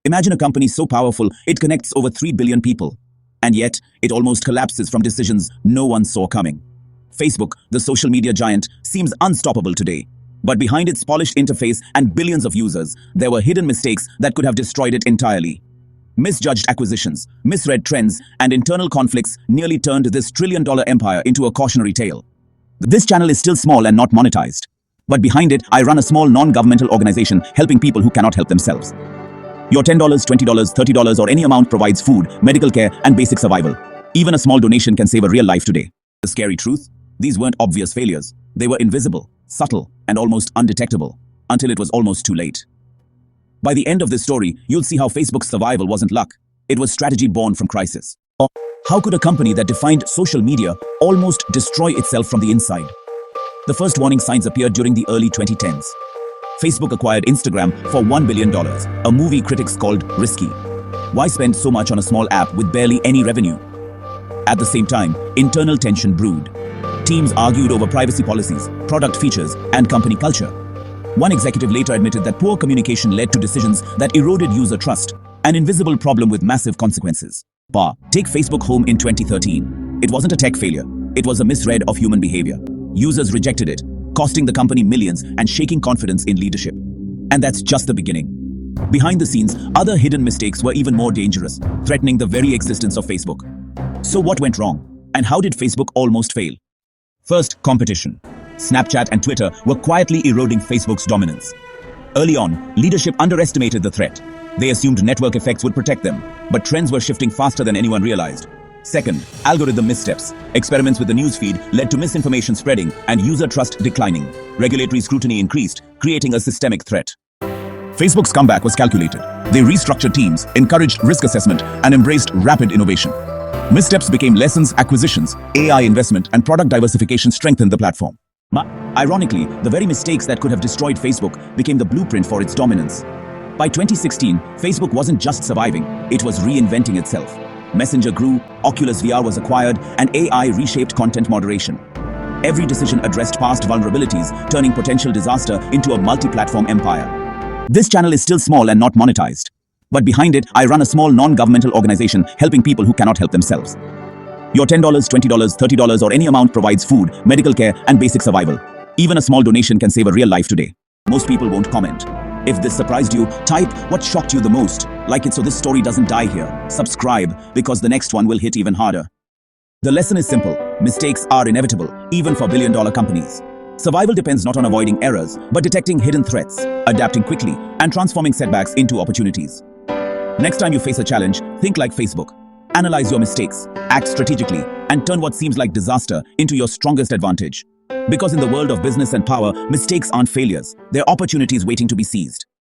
Imagine a company so powerful it connects over 3 billion people. And yet, it almost collapses from decisions no one saw coming. Facebook, the social media giant, seems unstoppable today. But behind its polished interface and billions of users, there were hidden mistakes that could have destroyed it entirely. Misjudged acquisitions, misread trends, and internal conflicts nearly turned this trillion-dollar empire into a cautionary tale. This channel is still small and not monetized. But behind it, I run a small non-governmental organization helping people who cannot help themselves. Your $10, $20, $30 or any amount provides food, medical care, and basic survival. Even a small donation can save a real life today. The scary truth? These weren't obvious failures. They were invisible, subtle, and almost undetectable, until it was almost too late. By the end of this story, you'll see how Facebook's survival wasn't luck. It was strategy born from crisis. Or how could a company that defined social media almost destroy itself from the inside? The first warning signs appeared during the early 2010s. Facebook acquired Instagram for $1 billion, a movie critics called risky. Why spend so much on a small app with barely any revenue? At the same time, internal tension brewed. Teams argued over privacy policies, product features, and company culture. One executive later admitted that poor communication led to decisions that eroded user trust, an invisible problem with massive consequences. Take Facebook home in 2013. It wasn't a tech failure. It was a misread of human behavior. Users rejected it, costing the company millions and shaking confidence in leadership. And that's just the beginning. Behind the scenes, other hidden mistakes were even more dangerous, threatening the very existence of Facebook. So what went wrong? And how did Facebook almost fail? First, competition. Snapchat and Twitter were quietly eroding Facebook's dominance. Early on, leadership underestimated the threat. They assumed network effects would protect them, but trends were shifting faster than anyone realized. Second, algorithm missteps. Experiments with the newsfeed led to misinformation spreading and user trust declining. Regulatory scrutiny increased, creating a systemic threat. Facebook's comeback was calculated. They restructured teams, encouraged risk assessment, and embraced rapid innovation. Missteps became lessons, acquisitions, AI investment, and product diversification strengthened the platform. Ironically, the very mistakes that could have destroyed Facebook became the blueprint for its dominance. By 2016, Facebook wasn't just surviving, it was reinventing itself. Messenger grew, Oculus VR was acquired, and AI reshaped content moderation. Every decision addressed past vulnerabilities, turning potential disaster into a multi-platform empire. This channel is still small and not monetized. But behind it, I run a small non-governmental organization helping people who cannot help themselves. Your $10, $20, $30 or any amount provides food, medical care, and basic survival. Even a small donation can save a real life today. Most people won't comment. If this surprised you, type what shocked you the most. Like it so this story doesn't die here. Subscribe, because the next one will hit even harder. The lesson is simple. Mistakes are inevitable, even for billion-dollar companies. Survival depends not on avoiding errors, but detecting hidden threats, adapting quickly, and transforming setbacks into opportunities. Next time you face a challenge, think like Facebook. Analyze your mistakes, act strategically, and turn what seems like disaster into your strongest advantage. Because in the world of business and power, mistakes aren't failures, they're opportunities waiting to be seized.